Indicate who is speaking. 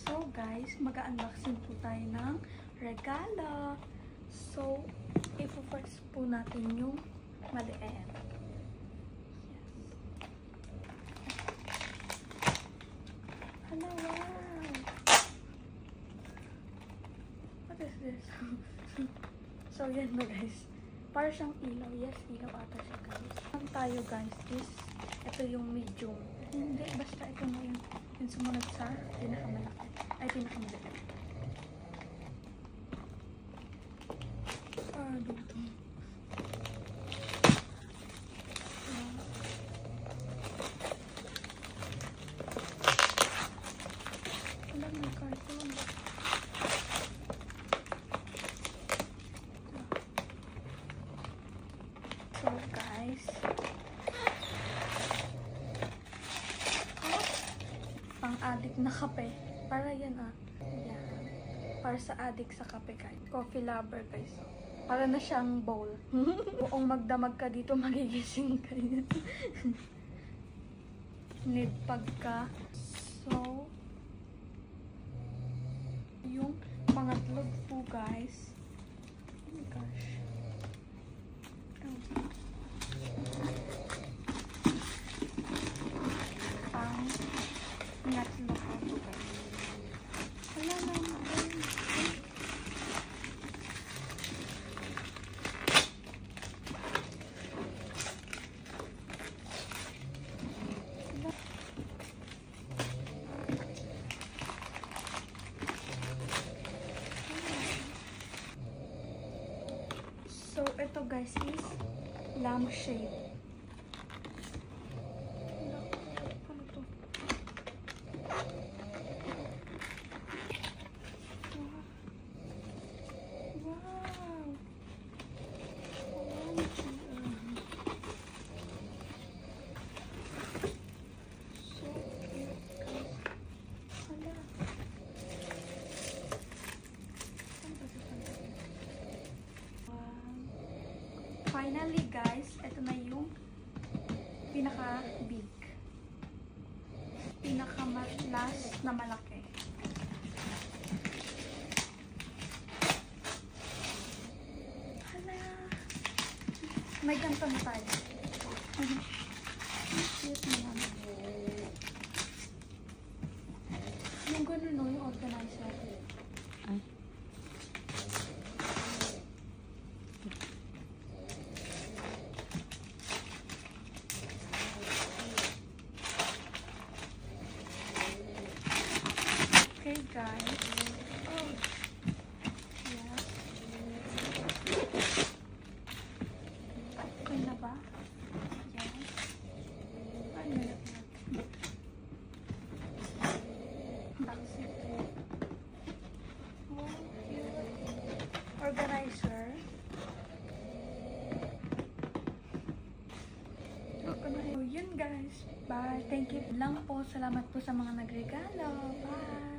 Speaker 1: So guys, mag-unboxing po tayo ng regalo. So, i-first po natin yung maliit. Yes. Hello, wow! What is this? So, yan na guys. Para siyang ilaw. Yes, ilaw ata siya guys. Ang tayo guys is, ito yung medium. Hindi, basta ito na yung sumunod sa pinakamalaki. Ay, pinakamalaki. Dito. Wala, may carton. So, guys. Pang-addict na kape. Para yan Yan. Para sa addict sa kape guys. Coffee lover guys. Para na siyang bowl. Kung magdamag ka dito, magigising ka yun. Need pagka. So, yung pangatlo po guys. Oh my gosh. Pangatlo po guys. Wala naman. So, ito guys is lampshade. Ano to? Wow! So cute guys. Hala. Finally guys, ito na yung pinaka-big. Pinaka-last na malaki. Hala! May ganito na tayo. Cute naman. Yung gano'n no, yung organizer. Ay. Okay guys. Oh. Yeah. Okay na ba? Yes. Ano na? Boxing. Oh, cute. Organizer. So, yun guys. Bye. Thank you lang po. Salamat po sa mga nagregalo. Bye.